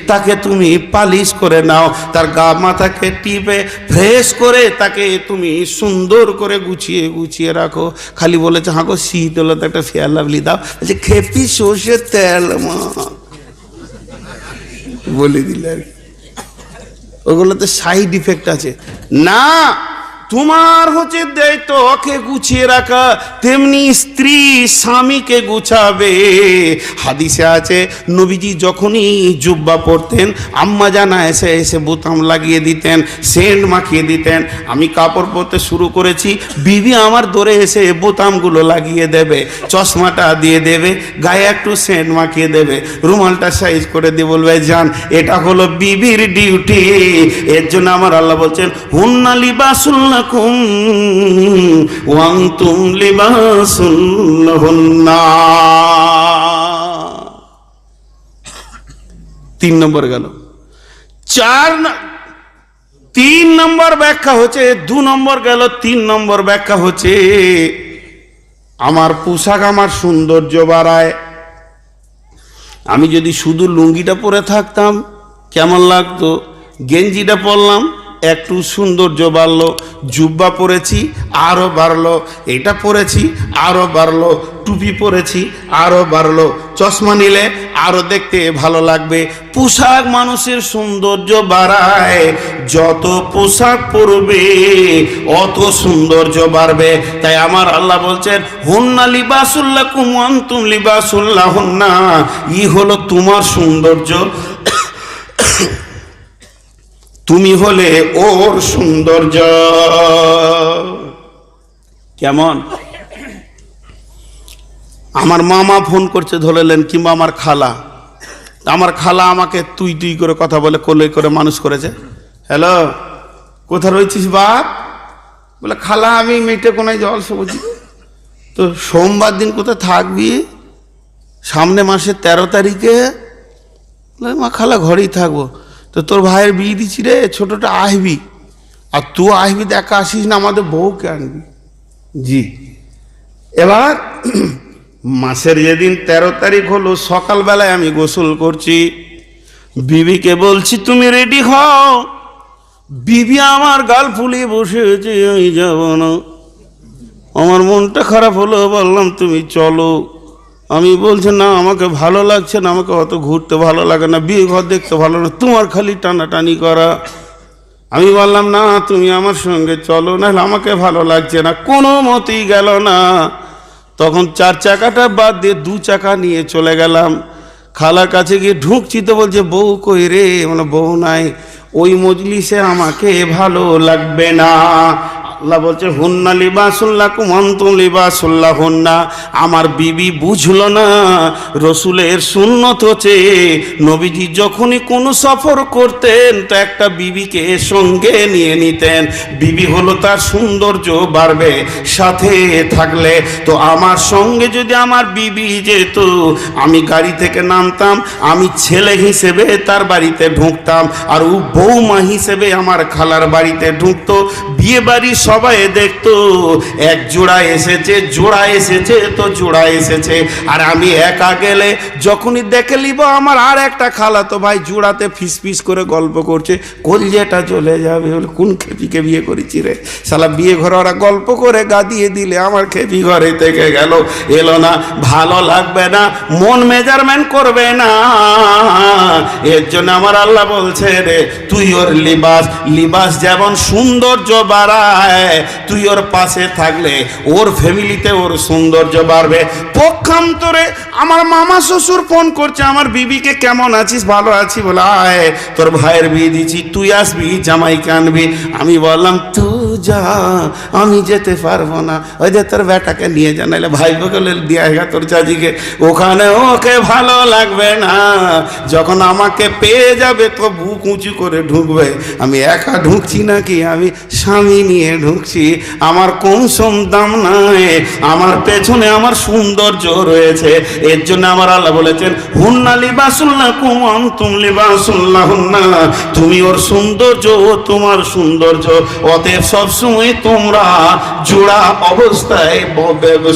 তাকে তুমি পালিশ করে নাও, তার গা মাথাকে টিপে ফ্রেশ করে তাকে তুমি সুন্দর করে গুছিয়ে গুছিয়ে রাখো। খালি বলেছে হাঁকো শীত হলো তো একটা ফেয়ার লাভলি দাও, বলছে খেপি সর্ষের তেল বলে দিলে আর কি। ওগুলোতে সাইড ইফেক্ট আছে না। তোমার হচ্ছে দায়িত্ব ওকে গুছিয়ে রাখা, তেমনি স্ত্রী স্বামীকে গুছাবে। হাদিসে আছে নবীজি যখনই জুব্বা পরতেন আম্মা জানা এসে এসে বোতাম লাগিয়ে দিতেন, সেন্ট মাখিয়ে দিতেন। আমি কাপড় পরতে শুরু করেছি, বিবি আমার দৌড়ে এসে বোতামগুলো লাগিয়ে দেবে, চশমাটা দিয়ে দেবে, গায়ে একটু সেন্ট মাখিয়ে দেবে, রুমালটা সাইজ করে দিয়ে বলবে যান। এটা হলো বিবির ডিউটি। এর জন্য আমার আল্লাহ বলছেন হুন্না লিবাসুল লাকুম ওয়া আনতুম লিবাসুল লাহুন্না। 3 নম্বর গেল। 3 নম্বর ব্যাখ্যা হচ্ছে, 2 নম্বর গেল, 3 নম্বর ব্যাখ্যা হচ্ছে আমার পোশাক আমার সৌন্দর্য বাড়ায়। আমি যদি শুধু লুঙ্গিটা পরে থাকতাম কেমন লাগতো, গেঞ্জিটা পরলাম একটু সৌন্দর্য বাড়লো, জুব্বা পরেছি আরও বাড়লো, এটা পরেছি আরও বাড়লো, টুপি পরেছি আরও বাড়লো, চশমা নিলে আরও দেখতে ভালো লাগবে। পোশাক মানুষের সৌন্দর্য বাড়ায়, যত পোশাক পরবে অত সৌন্দর্য বাড়বে। তাই আমার আল্লাহ বলছেন হুন্না লিবাসুল লাকুম ওয়া আনতুম লিবাসুল লাহুন্না। ই হলো তোমার সৌন্দর্য, তুমি হলে ওর সৌন্দর্য। কেমন? আমার মামা ফোন করছে ধরেলেন, কিংবা আমার খালা, আমার খালা আমাকে তুই তুই করে কথা বলে কোলে করে মানুষ করেছে। হ্যালো, কোথায় রয়েছিস বাপ? বলে খালা আমি মেটে কোনায় জল সবজি। তো সোমবার দিন কোথায় থাকবি? সামনে মাসের 13 তারিখে। মা খালা ঘরেই থাকবো। তো তোর ভাইয়ের বিয়ে দিচ্ছি রে, ছোটটা আসবি, আর তুই আসবি দেখা আসিস না, আমাদের বউকে আনবি। জি, এবার মাসের যেদিন 13 তারিখ হলো, সকালবেলায় আমি গোসল করছি, বিবিকে বলছি তুমি রেডি হও। বিবি আমার গাল ফুলিয়ে বসে হয়েছে, আমি যাব না। আমার মনটা খারাপ হলো, বললাম তুমি চলো। আমি বলছি না, আমাকে ভালো লাগছে না, আমাকে অত ঘুরতে ভালো লাগে না, বিয়ে ঘর দেখতে ভালো না, তোমার খালি টানাটানি করা। আমি বললাম না, তুমি আমার সঙ্গে চলো, নাহলে আমাকে ভালো লাগছে না। কোনো মতেই গেল না। তখন 4 চাকাটা বাদ দিয়ে 2 চাকা নিয়ে চলে গেলাম। খালার কাছে গিয়ে ঢুকছি তো বলছে বউ কই রে? মানে বউ নাই, ওই মজলিসে আমাকে ভালো লাগবে না। আল্লাহ বলছে হুন্না লিবাসুল্লাকুম আনতুম লিবাসুল্লাহুন্না। আমার বিবি বুঝলো না রসুলের সুন্নত হচ্ছে নবীজি যখনই কোনো সফর করতেন তো একটা বিবিকে সঙ্গে নিয়ে নিতেন। বিবি হলো তার সৌন্দর্য বাড়বে সাথে থাকলে। তো আমার সঙ্গে যদি আমার বিবি যেত, আমি গাড়ি থেকে নামতাম, আমি ছেলে হিসেবে তার বাড়িতে ঢুকতাম, আর ও বৌমা হিসেবে আমার খালার বাড়িতে ঢুকতো। বিয়ে বাড়ি সবাই দেখতো এক জোড়া এসেছে, জোড়া এসেছে তো জোড়া এসেছে। আর আমি একা গেলে যখনই দেখে নিব আমার আর একটা খালাতো ভাই জোড়াতে ফিস ফিস করে গল্প করছে, কলজেটা চলে যাবে। বলে কোন খেপিকে বিয়ে করেছি রে শালা? বিয়ে ঘরে ওরা গল্প করে গা দিয়ে দিলে আমার খেপি ঘরে থেকে গেল, এলো না, ভালো লাগবে না, মন মেজারমেন্ট করবে না। এর জন্য আমার আল্লাহ বলছে রে, তুই ওর লিবাস যেমন সৌন্দর্য বাড়ায়, তুই ওর পাশে থাকলে ওর ফ্যামিলিতে ওর সৌন্দর্য বাড়বে। পক্ষান্তরে আমার মামা শ্বশুর ফোন করছে, আমার বিবিকে কেমন আছিস? ভালো আছি। বলে আয় তোর ভাইয়ের বিয়ে দিচ্ছি, তুই আসবি, জামাইকে আনবি। আমি বললাম তুই যা, আমি যেতে পারবো না, ওই যে তোর বেটাকে নিয়ে যা, নাহলে ভাই বলে দিয়ে তোর চাচিকে, ওখানে ওকে ভালো লাগবে না। যখন আমাকে পেয়ে যাবে তো বুক উঁচু করে ঢুকবে। আমি একা ঢুকছি নাকি, আমি স্বামী নিয়ে ঢুকছি। আমার কম সম দাম নাই, আমার পেছনে আমার সৌন্দর্য রয়েছে। এর জন্য আমার আল্লাহ বলেছেন হুন্না লিবাসুল্লাকুম আনতুম লিবাসুল্লাহুন্না। তুমি ওর সৌন্দর্য, ও তোমার সৌন্দর্য। অতএব সবসময় তোমরা জোড়া অবস্থায়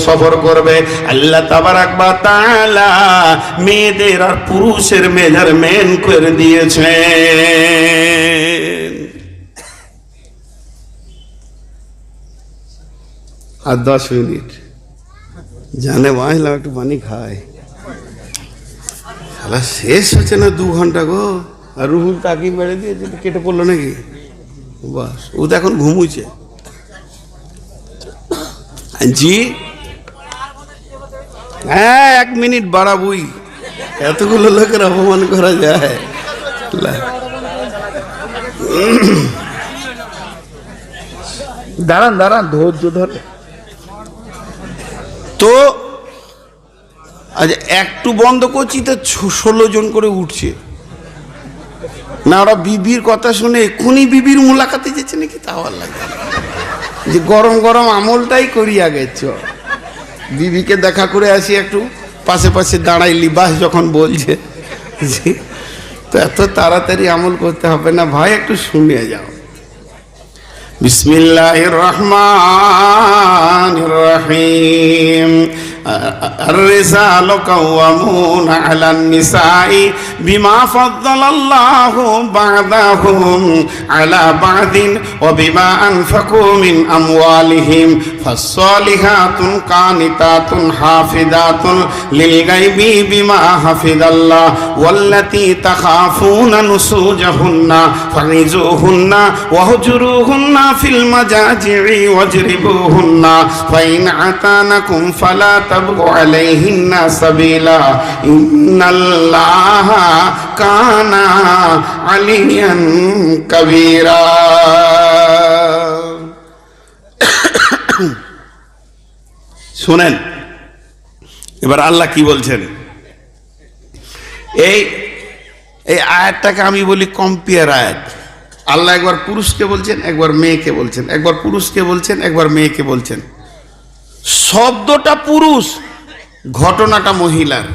সফর করবে। আল্লাহ তাবারাক ওয়া তাআলা মেয়েদের আর পুরুষের মেজারমেন্ট করে দিয়েছেন। আর 10 মিনিট জানে মাইলাম একটু পানি খায়, শালা শেষ হচ্ছে না 2 ঘন্টা গো। আর রুহুল তাকি বেড়ে দিয়েছে, কেটে পড়লো নাকি? বাস, ও তো এখন ঘুমুছে। জি হ্যাঁ, 1 মিনিট বাড়াবই, এতগুলো লোকের অপমান করা যায়? দাঁড়ান দাঁড়ান, ধৈর্য ধরে। তো আজ একটু বন্ধ করছি তো 16 জন করে উঠছে না। ওরা বিবির কথা শুনে এক্ষুনি বিবির মুলাকাতে যেছে নাকি, তাও আর লাগে যে গরম গরম আমলটাই করি আগে। চ বিবিকে দেখা করে আসি, একটু পাশে পাশে দাঁড়াই, লিবাস যখন বলছে। তো এত তাড়াতাড়ি আমল করতে হবে না ভাই, একটু শুনে যাও। বিসমিল্লাহির রহমানির রহিম। الرجال قوامون على النساء بما فضل الله بعضهم على بعض وبما أنفقوا من أموالهم فالصالحات قانتات حافظات للغيب بما حفظ الله والتي تخافون نشوزهن فعظوهن واهجروهن في المضاجع واضربوهن فإن أطعنكم فلا تبغوا عليهن سبيلا إن الله كان عليا كبيرا। শুনেন এবার আল্লাহ কি বলছেন। এই আয়াতটাকে আমি বলি কম্পেয়ার আয়াত। আল্লাহ একবার পুরুষকে বলছেন, একবার মেয়েকে বলছেন, একবার পুরুষকে বলছেন, একবার মেয়েকে বলছেন। শব্দটা পুরুষ, ঘটনাটা মহিলার।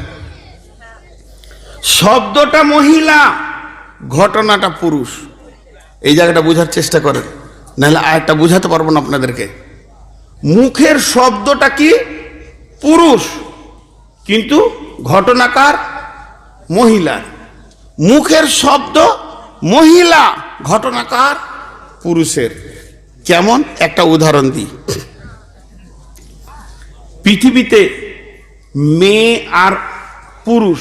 শব্দটা মহিলা, ঘটনাটা পুরুষ। এই জায়গাটা বোঝার চেষ্টা করেন, নাহলে আয়াতটা বোঝাতে পারবো না আপনাদেরকে। মুখের শব্দটা কি পুরুষ, কিন্তু ঘটনাকার মহিলা, মুখের শব্দ মহিলা, ঘটনাকার পুরুষের। কেমন? একটা উদাহরণ দিই। পৃথিবীতে মেয়ে আর পুরুষ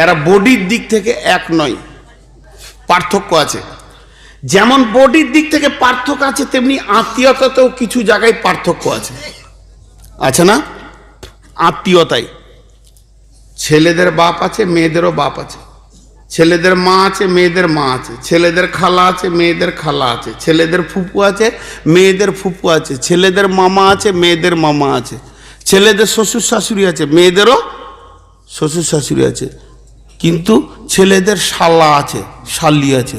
এরা বডির দিক থেকে এক নয়, পার্থক্য আছে। যেমন বডির দিক থেকে পার্থক্য আছে, তেমনি আত্মীয়তাতেও কিছু জায়গায় পার্থক্য আছে, আছে না? আত্মীয়তায় ছেলেদের বাপ আছে, মেয়েদেরও বাপ আছে, ছেলেদের মা আছে, মেয়েদের মা আছে, ছেলেদের খালা আছে, মেয়েদের খালা আছে, ছেলেদের ফুপু আছে, মেয়েদের ফুপু আছে, ছেলেদের মামা আছে, মেয়েদের মামা আছে, ছেলেদের শ্বশুর শাশুড়ি আছে, মেয়েদেরও শ্বশুর শাশুড়ি আছে, কিন্তু ছেলেদের শালা আছে, শালি আছে,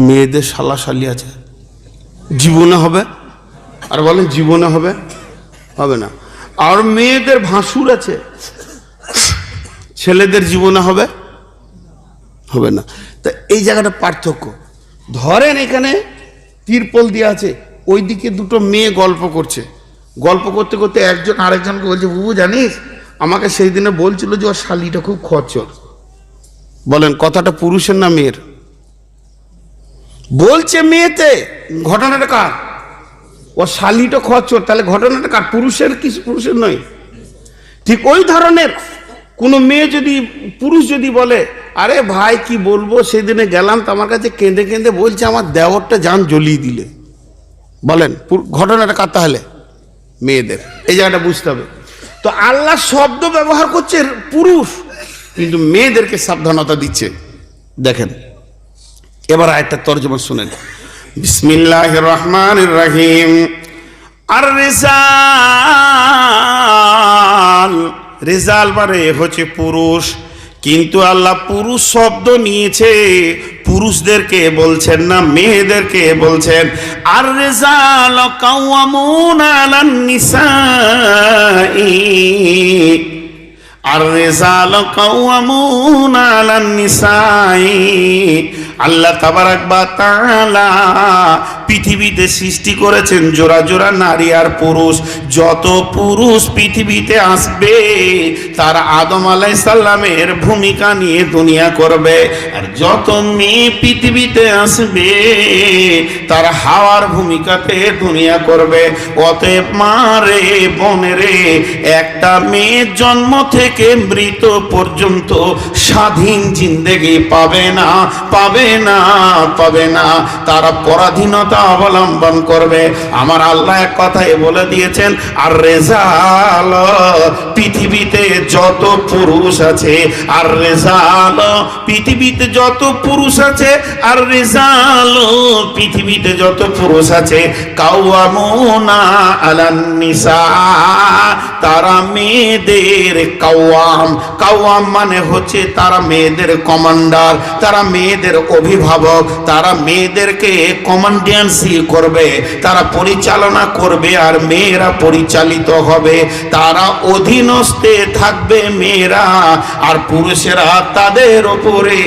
মেয়েদের শালা শালি আছে। জীবনে হবে? আর বলেন জীবনে হবে? হবে না। আর মেয়েদের ভাসুর আছে, ছেলেদের জীবনে হবে? হবে না। তা এই জায়গাটা পার্থক্য। ধরেন এখানে তিরপল দিয়ে আছে, ওইদিকে দুটো মেয়ে গল্প করছে, গল্প করতে করতে একজন আরেকজনকে বলছে, বুবু জানিস আমাকে সেই দিনে বলছিল যে ওর শালিটা খুব খচ্চর। বলেন কথাটা পুরুষের না মেয়ের? বলছে মেয়েতে, ঘটনাটা কার? ও শালিটা খচ্চর, তাহলে ঘটনাটা কার? পুরুষের কি? পুরুষের নয়। ঠিক ওই ধরনের কোনো মেয়ে যদি, পুরুষ যদি বলে, আরে ভাই কি বলবো, সেদিনে গেলাম তো আমার কাছে কেঁদে কেঁদে বলছে আমার দেওরটা জান জ্বলিয়ে দিলে। বলেন ঘটনাটা কার? তাহলে মেয়েদের। এই জায়গাটা বুঝতে হবে। তো আল্লাহ শব্দ ব্যবহার করছে পুরুষ, কিন্তু মেয়েদেরকে সাবধানতা দিচ্ছে। দেখেন এবার আরেকটা তর্জমা শুনেন। বিসমিল্লাহির রহমানির রহিম। আর রিজাল, রিজাল মানে হচ্ছে পুরুষ, কিন্তু আল্লাহ পুরুষ শব্দ নিয়েছে, পুরুষদেরকে বলছেন না, মেয়েদেরকে বলছেন। আর রিজাল কাওয়ামুনা আলান নিসাই, আর রিজাল কাওয়ামুনা আলান নিসাই। আল্লাহ তাবারাক ওয়া তাআলা পৃথিবীতে সৃষ্টি করেছেন জোড়া জোড়া নারী আর পুরুষ। যত পুরুষ পৃথিবীতে আসবে তারা আদম আলাইহিস সালামের ভূমিকা নিয়ে দুনিয়া করবে, আর যত মেয়ে পৃথিবীতে আসবে তারা হাওয়ার ভূমিকাতে দুনিয়া করবে। অতএব মা রে, বোন রে, একটা মেয়ের জন্ম থেকে মৃত পর্যন্ত স্বাধীন জিন্দেগি পাবে না, পাবে না, পাবে না। তারা পরাধীনতা অবলম্বন করবে। আমার আল্লাহ এক কথায় বলে দিয়েছেন, আর রেজাল, পৃথিবীতে যত পুরুষ আছে, আর রেজাল, পৃথিবীতে যত পুরুষ আছে, আর রেজাল, পৃথিবীতে যত পুরুষ আছে, কাওয়ামুনা আলান নিসা, তারা মেয়েদের কাওয়াম। কাওয়াম মানে হচ্ছে তারা মেয়েদের কমান্ডার, তারা মেয়েদের অভিভাবক, তারা মেয়েদেরকে কমান্ডেন্সি করবে, তারা পরিচালনা করবে, আর মেয়েরা পরিচালিত হবে। তারা অধীনস্থে থাকবে মেয়েরা, আর পুরুষেরা তাদের উপরে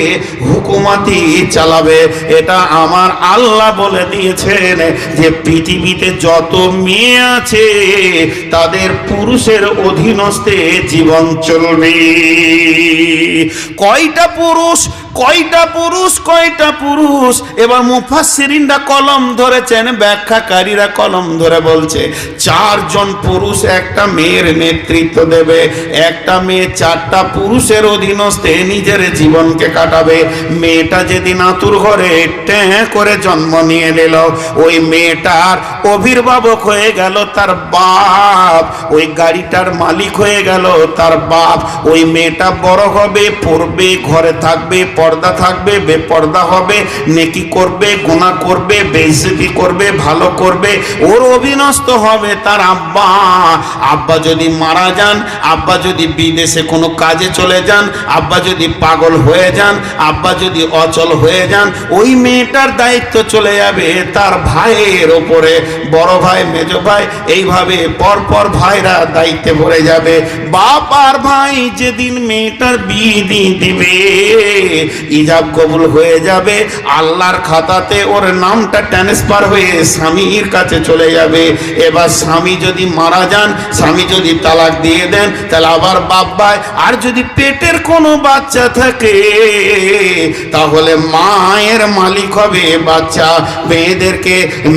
হুকুমতি চালাবে। এটা আমার আল্লাহ বলে দিয়েছেন যে পৃথিবীতে যত মেয়ে আছে তাদের পুরুষের অধীনস্থে জীবন চলবে। কয়টা পুরুষ, কয়টা পুরুষ, কয়টা পুরুষ? এবার মুফাসসিরিনরা কলম ধরেছেন, ব্যাখ্যাকারীরা কলম ধরে বলছে 4 জন পুরুষ একটা মেয়ের নেতৃত্ব দেবে। একটা মেয়ে 4টা পুরুষের অধীনস্থে নিজের জীবনকে কাটাবে। মেয়েটা যেদিন আতুর ঘরে ট্যাঁ করে জন্ম নিয়ে নিল, ওই মেয়েটার অভিভাবক হয়ে গেল তার বাপ, ওই গাড়িটার মালিক হয়ে গেল তার বাপ। ওই মেয়েটা বড় হবে, পড়বে, ঘরে থাকবে, পর্দা থাকবে, বেপর্দা হবে, নেকি করবে, গুনাহ করবে, বেইজ্জতি করবে, ভালো করবে। ওর অধীনস্থ হবে তার আব্বা। আব্বা যদি মারা যান, আব্বা যদি বিদেশে কোনো কাজে চলে যান, আব্বা যদি পাগল হয়ে যান, আব্বা যদি অচল হয়ে যান, ওই মেয়েটার দায়িত্ব চলে যাবে তার ভাইয়ের ওপরে। বড় ভাই, মেজো ভাই, এইভাবে পরপর ভাইরা দায়িত্বে ভরে যাবে। বাপ আর ভাই যেদিন মেয়েটার বিয়ে দিয়ে দিবে, ইজাব কবুল হয়ে যাবে, আল্লাহর খাতাতে ওর নামটা ট্রান্সফার হয়ে স্বামীর কাছে চলে যাবে। এবার স্বামী যদি মারা যান, স্বামী যদি তালাক দিয়ে দেন, তাহলে আবার বাপ ভাই, আর যদি পেটের কোনো বাচ্চা থাকে তাহলে মায়ের মালিক হবে বাচ্চা।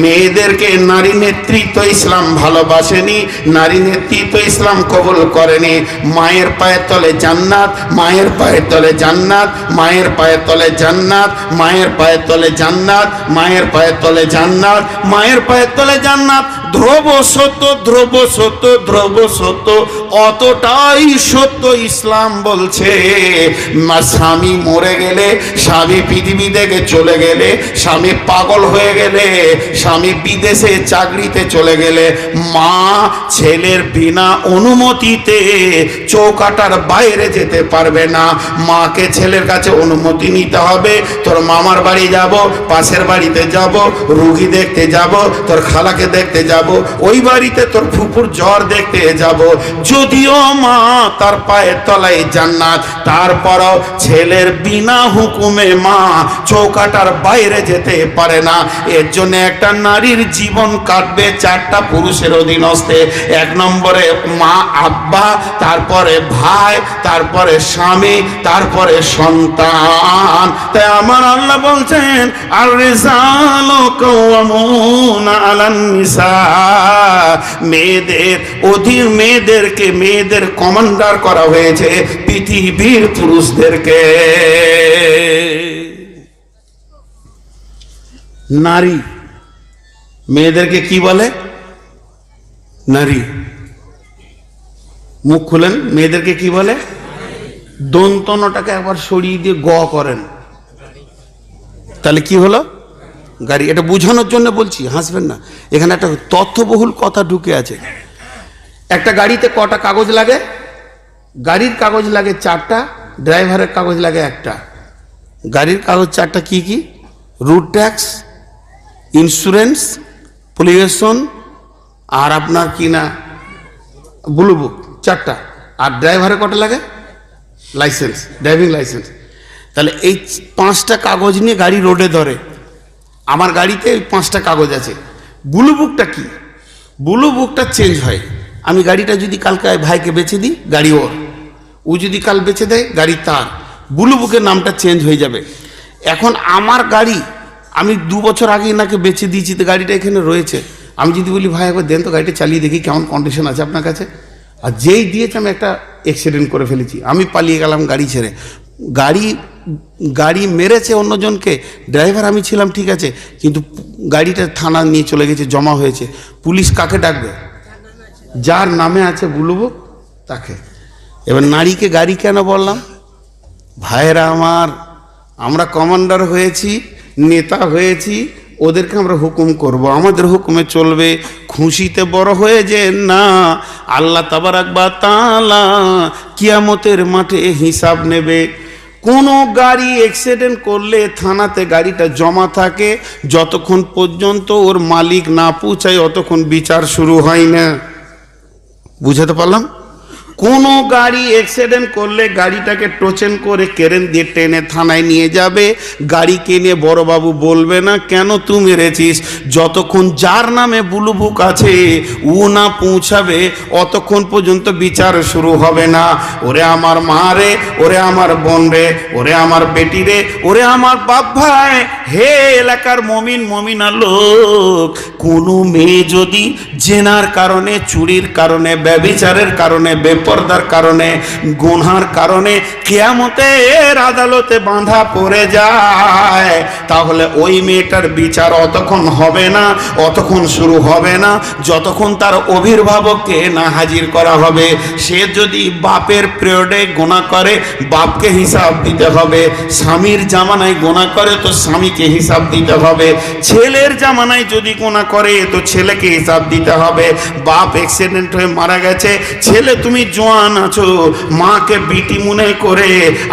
মেয়েদেরকে নারী নেতৃত্ব ইসলাম ভালোবাসেনি, নারী নেতৃত্ব ইসলাম কবুল করেনি। মায়ের পায়ের তলে জান্নাত, মায়ের পায়ের তলে জান্নাত, মায়ের পায়ের তলে জান্নাত, মায়ের পায়ের তলে জান্নাত, মায়ের পায়ের তলে জান্নাত, মায়ের পায়ের তলে জান্নাত। ধ্রুব সত্য, ধ্রুব সত্য, ধ্রুব সত্য, অতটাই সত্য ইসলাম বলছে। স্বামী মরে গেলে, স্বামী পৃথিবী থেকে চলে গেলে, স্বামী পাগল হয়ে গেলে, স্বামী বিদেশে চাকরিতে চলে গেলে, মা ছেলের বিনা অনুমতিতে চৌকাটার বাইরে যেতে পারবে না। মাকে ছেলের কাছে অনুমতি নিতে হবে। তোর মামার বাড়ি যাব, পাশের বাড়িতে যাব, রুগী দেখতে যাব, তোর খালাকে দেখতে যাব, ওই বাড়িতে তোর ফুপুর জ্বর দেখতে যাব। যদিও মা তার পায়ের তলায় জান্নাত, তারপরও ছেলের বিনা হুকুমে মা চৌকাটার বাইরে যেতে পারে না। এর জন্য একটা নারীর জীবন কাটবে চারটা পুরুষের অধীনস্থে। এক নম্বরে মা আব্বা, তারপরে ভাই, তারপরে স্বামী, তারপরে সন্তান। তাই আমার আল্লাহ বলছেন, আর রিজালু কাওয়ামুনা আলান নিসা, মেয়েদের কমান্ডার করা হয়েছে পৃথিবীর পুরুষদেরকে। নারী মেয়েদেরকে কি বলে? নারী। মুখ খুলেন, মেয়েদেরকে কি বলে? দন্তনটাকে একবার সরিয়ে দিয়ে গ করেন, তাহলে কি হলো? গাড়ি। এটা বোঝানোর জন্য বলছি, হাসবেন না। এখানে একটা তথ্যবহুল কথা ঢুকে আছে। একটা গাড়িতে কটা কাগজ লাগে? গাড়ির কাগজ লাগে 4টা, ড্রাইভারের কাগজ লাগে 1টা। গাড়ির কাগজ 4টা কি কি? রুট ট্যাক্স, ইন্স্যুরেন্স, পলিউশন, আর আপনার কি না ব্লু বুক, 4টা। আর ড্রাইভারের কটা লাগে? Licence, driving licence. তাহলে এই 5টা কাগজ নিয়ে গাড়ি রোডে ধরে। আমার গাড়িতে 5টা কাগজ আছে। ব্লু বুকটা কি? ব্লু বুকটা চেঞ্জ হয়। আমি গাড়িটা যদি কালকে ভাইকে বেচে দিই, গাড়ি ওর। ও যদি কাল বেচে দেয়, গাড়ি তার। ব্লু বুকের নামটা চেঞ্জ হয়ে যাবে। এখন আমার গাড়ি আমি 2 বছর আগে এনাকে বেচে দিয়েছি, তো গাড়িটা এখানে রয়েছে। আমি যদি বলি ভাই একবার দেন তো, গাড়িটা চালিয়ে দেখি কেমন কন্ডিশন আছে আপনার কাছে, আর যেই দিয়েছে আমি একটা অ্যাক্সিডেন্ট করে ফেলেছি, আমি পালিয়ে গেলাম গাড়ি ছেড়ে। গাড়ি মেরেছে অন্যজনকে, ড্রাইভার আমি ছিলাম, ঠিক আছে, কিন্তু গাড়িটা থানা নিয়ে চলে গেছে, জমা হয়েছে। পুলিশ কাকে ডাকবে? যার নামে আছে ব্লু বুক তাকে। এবার নারীকে গাড়ি কেন বললাম? ভাইয়েরা আমার, আমরা কমান্ডার হয়েছি, নেতা হয়েছি, ওদেরকে আমরা হুকুম করব, আমাদের হুকুমে চলবে। খুশিতে বড় হয়ে যে না, আল্লাহ তাবারাক ওয়া তাআলা কিয়ামতের মাঠে হিসাব নেবে। কোনো গাড়ি অ্যাক্সিডেন্ট করলে থানাতে গাড়িটা জমা থাকে, যতক্ষণ পর্যন্ত ওর মালিক না পৌঁছায় ততক্ষণ বিচার শুরু হয় না। বুঝাতে পারলাম? কোনো গাড়ি অ্যাক্সিডেন্ট করলে গাড়িটাকে টোচেন করে কেরেন দিয়ে টেনে থানায় নিয়ে যাবে। গাড়িকে নিয়ে বড়বাবু বলবে না কেন তুই মেরেছিস, যতক্ষণ যার নামে ব্লু বুক আছে ও না পৌঁছাবে অতক্ষণ পর্যন্ত বিচার শুরু হবে না। ওরে আমার মা রে, ওরে আমার বোন রে, ওরে আমার বেটি রে, ওরে আমার বাপ ভাই, হে এলাকার মমিন মমিনা লোক, কোনো মেয়ে যদি জেনার কারণে, চুরির কারণে, ব্যভিচারের কারণে, বেপরদার কারণে, গুনহার কারণে কিয়ামতের আদালতে বাঁধা পড়ে যায়, তাহলে ওই মেয়েটার বিচার অতক্ষণ হবে না, অতক্ষণ শুরু হবে না যতক্ষণ তার অভিভাবককে না হাজির করা হবে। সে যদি বাপের পিরিয়ডে গুনাহ করে বাপকে হিসাব দিতে হবে, স্বামীর জামানায় গুনাহ করে তো স্বামীকে হিসাব দিতে হবে, ছেলের জামানায় যদি গুনাহ করে তো ছেলেকে হিসাব দিতে হবে। বাপ অ্যাক্সিডেন্ট হয়ে মারা গেছে, ছেলে তুমি জোয়ান আছো, মাকে বিটি মনে করে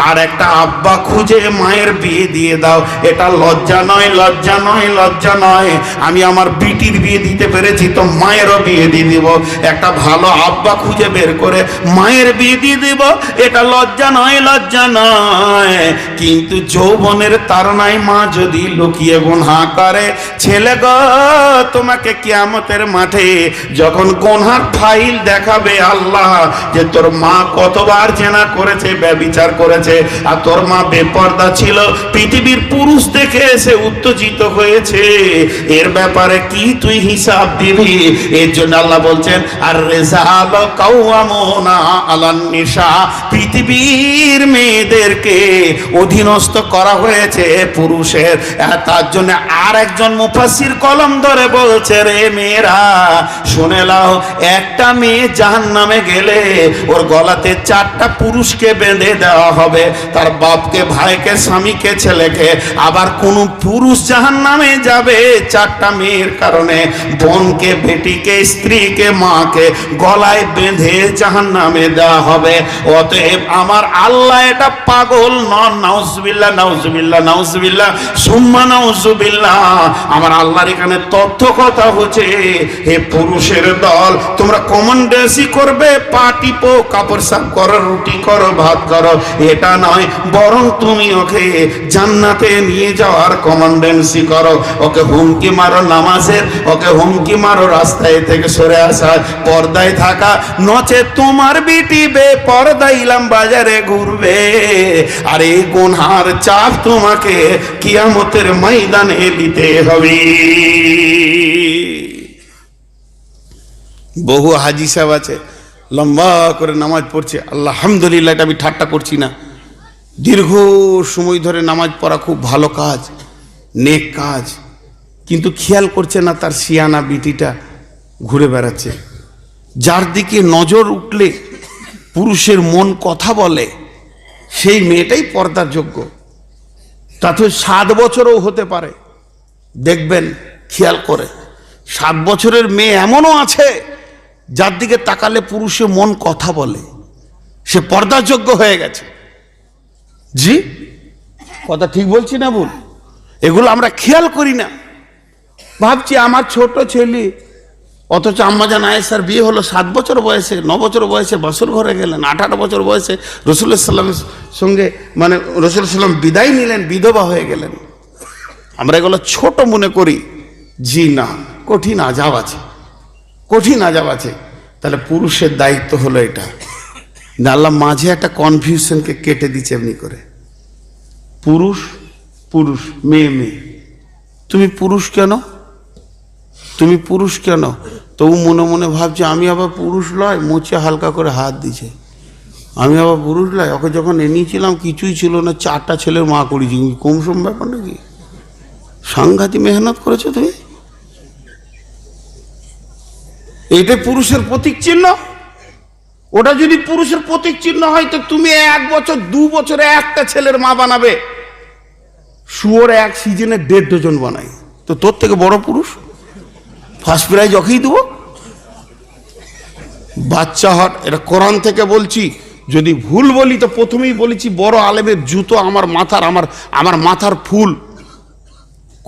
আর একটা আব্বা খুঁজে মায়ের বিয়ে দিয়ে দাও, এটা লজ্জা নয়? লজ্জা নয়? লজ্জা নয়? আমি আমার বিটির বিয়ে দিতে পেরেছি তো মায়েরও বিয়ে দিয়ে দিব, একটা ভালো আব্বা খুঁজে বের করে মায়ের বিয়ে দিয়ে দিব, এটা লজ্জা নয়? লজ্জা নয়? কিন্তু যৌবনের তাড়নায় মা যদি লুকিয়ে গুনাহ করে, ছেলে গো তোমাকে কিয়ামতের মাঠে যখন গুনার ফাইল দেখাবে আল্লাহ, যে তোর মা কতবার জেনা করেছে, ব্যভিচার করেছে, আর তোর মা বেপর্দা ছিল, পৃথিবীর পুরুষ দেখে এসে উত্তেজিত হয়েছে, এর ব্যাপারে কি তুই হিসাব দিবি? এর জন্য আল্লাহ বলছেন আর রিজাল কাওয়ামুনা আলান নিসা, পৃথিবীর মেয়েদেরকে অধীনস্থ করা হয়েছে পুরুষের। তার জন্য আর একজন মুফাসসির কলম ধরে বলছে, রে মেয়েরা শুনে নাও, একটা মেয়ে জাহান্নামে গেলে ওর গলাতে 4টা পুরুষকে বেঁধে দেওয়া হবে, তার বাপকে, ভাইকে, স্বামীকে, ছেলেকে। আবার কোন পুরুষ জাহান্নামে যাবে 4টা মেয়ের কারণে, বোনকে, বেটিকে, স্ত্রীকে, মাকে গলায় বেঁধে জাহান্নামে দেওয়া হবে। অতএব আমার আল্লাহ এটা পাগল নন। নাউজুবিল্লাহ, নাউজুবিল্লাহ, নাউজুবিল্লাহ, সুম্মা নাউজুবিল্লাহ। আমার আল্লাহর এখানে তথ্য কথা হচ্ছে, হে পুরুষের দল, তোমরা কমান্ডেন্সি করবে, পা টিপো, কাপড় সাফ করো, রুটি করো, ভাত করো, এটা নয়, বরং তুমি ওকে জান্নাতে নিয়ে যাওয়ার কমান্ডেন্সি করো। ওকে হুমকি মারো নামাজের, ওকে হুমকি মারো রাস্তায় থেকে সরে আসা, পর্দায় থাকা, নচে তোমার বিটি বেপর্দায় ইলাম বাজারে ঘুরবে, আর এই গুনহার চাপ তোমাকে কিয়ামতের ময়দানে দিতে হবে। বহু হাজি সাহেব আছে, লম্বা করে নামাজ পড়ছে, আলহামদুলিল্লাহ, এটা আমি ঠাট্টা করছি না, দীর্ঘ সময় ধরে নামাজ পড়া খুব ভালো কাজ, নেক কাজ, কিন্তু খেয়াল করছে না তার সিয়ানা বিটিটা ঘুরে বেড়াচ্ছে। যার দিকে নজর উঠলে পুরুষের মন কথা বলে, সেই মেয়েটাই পর্দার যোগ্য। তাতে 7 বছরও হতে পারে, দেখবেন খেয়াল করে 7 বছরের মেয়ে এমনও আছে যার দিকে তাকালে পুরুষের মন কথা বলে, সে পর্দার যোগ্য হয়ে গেছে। জি, কথা ঠিক বলছি না ভুল? এগুলো আমরা খেয়াল করি না, ভাবছি আমার ছোট ছেলে, অথচ আম্মাজান আয়েশার বিয়ে হলো 7 বছর বয়সে, 9 বছর বয়সে বাসর ঘরে গেলেন, 18 বছর বয়সে রাসূলুল্লাহ সাল্লাল্লাহু আলাইহি ওয়াসাল্লামের সঙ্গে রাসূলুল্লাহ সাল্লাম বিদায় নিলেন, বিধবা হয়ে গেলেন। আমরা এগুলো ছোট মনে করি। জি না, কঠিন আযাব আছে, কঠিন আযাব আছে। তাহলে পুরুষের দায়িত্ব হলো এটা, আল্লাহ মাঝে একটা কনফিউশনকে কেটে দিচ্ছে এমনি করে, পুরুষ পুরুষ, মেয়ে মেয়ে। তুমি পুরুষ কেন? তুমি পুরুষ কেন? তবু মনে মনে ভাবছে আমি আবার পুরুষ লয়, মুছে হালকা করে হাত দিছে, আমি আবার পুরুষ লয়। ওকে যখন এনেছিলাম কিছুই ছিল না, 4টা ছেলের মা করেছি, কম সম ব্যাপার নাকি? সাংঘাতিক মেহনত করেছো তুমি। এইটা পুরুষের প্রতীক চিহ্ন। ওটা যদি পুরুষের প্রতীক চিহ্ন হয় তো তুমি 1 বছর 2 বছরে একটা ছেলের মা বানাবে। শুয়োর এক সিজনে 1.5 ডজন বানাই, তো তোর থেকে বড় পুরুষ ফার্স্ট প্রাইজ ওকেই দেবো। বাচ্চা হট, এটা কোরআন থেকে বলছি, যদি ভুল বলি তো প্রথমেই বলেছি বড় আলেমের জুতো আমার মাথার, আমার মাথার ফুল।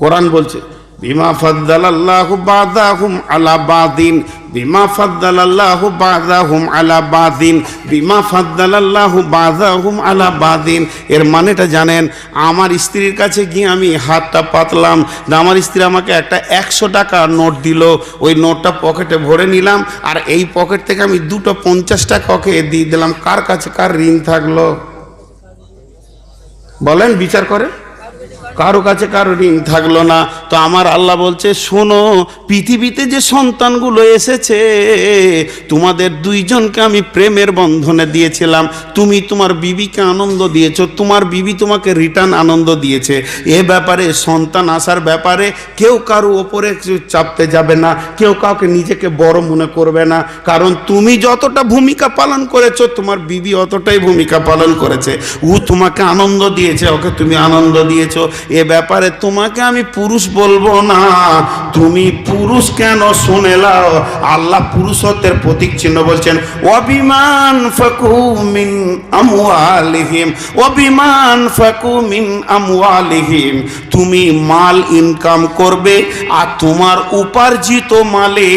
কোরআন বলছে বিমা ফাদ্দালাল্লাহু বা'দাহুম আলা বাদিন, বিমা ফাদ্দালাল্লাহু বা'দাহুম আলা বাদিন, বিমা ফাদ্দালাল্লাহু বা'দাহুম আলা বাদিন। এর মানেটা জানেন? আমার স্ত্রীর কাছে গিয়ে আমি হাতটা পাতলাম, আমার স্ত্রী আমাকে একটা 100 টাকার নোট দিল, ওই নোটটা পকেটে ভরে নিলাম, আর এই পকেট থেকে আমি 2টো 50 টাকা ওকে দিয়ে দিলাম। কার কাছে কার ঋণ থাকলো বলেন, বিচার করে? কারো কাছে কারো ঋণ থাকলো না। তো আমার আল্লাহ বলছে, শোনো, পৃথিবীতে যে সন্তানগুলো এসেছে তোমাদের 2 জনকে আমি প্রেমের বন্ধনে দিয়েছিলাম, তুমি তোমার বিবিকে আনন্দ দিয়েছো, তোমার বিবি তোমাকে রিটার্ন আনন্দ দিয়েছে। এ ব্যাপারে, সন্তান আসার ব্যাপারে কেউ কারো ওপরে চাপতে যাবে না, কেউ কাউকে নিজেকে বড় মনে করবে না, কারণ তুমি যতটা ভূমিকা পালন করেছো তোমার বিবি অতটাই ভূমিকা পালন করেছে। ও তোমাকে আনন্দ দিয়েছে, ওকে তুমি আনন্দ দিয়েছো। এ ব্যাপারে তোমাকে আমি পুরুষ বলবো না, তুমি পুরুষ কেন শুনে লাও। আল্লাহ পুরুষত্বের প্রতীক চিহ্ন বলছেন, ওয়াবিমান ফাকু মিন আমওয়ালিহিম, ওয়াবিমান ফাকু মিন আমওয়ালিহিম, তুমি মাল ইনকাম করবে আর তোমার উপার্জিত মালে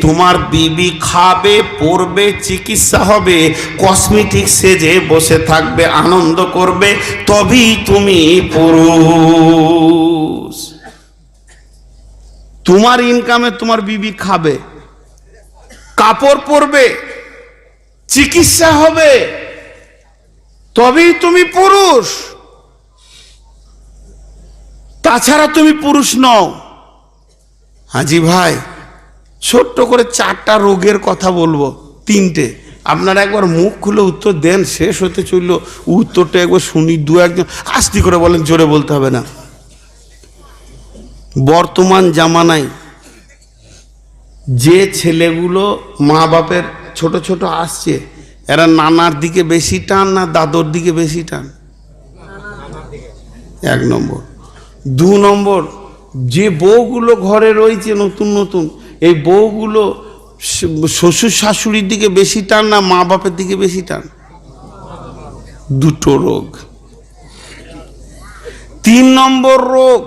তোমার বিবি খাবে, পরবে, চিকিৎসা হবে, কসমেটিক সেজে বসে থাকবে, আনন্দ করবে, তবেই তুমি পুরুষ। তোমার ইনকামে তোমার বিবি খাবে, কাপড় পরবে, চিকিৎসা হবে, তবেই তুমি পুরুষ, তাছাড়া তুমি পুরুষ নও। হাজি ভাই, ছোট্ট করে 4টা রোগের কথা বলবো, 3টে, আপনারা একবার মুখ খুলে উত্তর দেন, শেষ হতে চলল, উত্তরটা একবার শুনি। 2-1 আস্তে করে বলেন, জোরে বলতে হবে না। বর্তমান জামানায় যে ছেলেগুলো মা বাপের ছোট ছোট আসছে, এরা নানার দিকে বেশি টান না দাদর দিকে বেশি টান? 1 নম্বর। 2 নম্বর, যে বউগুলো ঘরে রয়েছে নতুন নতুন, এই বউগুলো শ্বশুর শাশুড়ির দিকে বেশি টান না মা বাপের দিকে বেশি টান? 2টো রোগ। 3 নম্বর রোগ,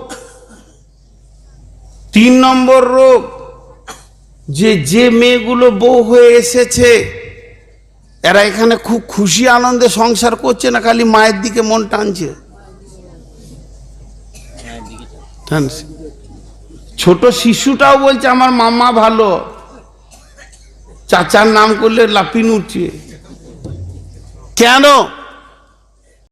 3 নম্বর রোগ, যে মেয়েগুলো বউ হয়ে এসেছে, এরা এখানে খুব খুশি আনন্দে সংসার করছে না, খালি মায়ের দিকে মন টানছে। ছোট শিশুটাও বলছে আমার মামা ভালো, চাচার নাম করলে লাফিয়ে উঠছে। কেন?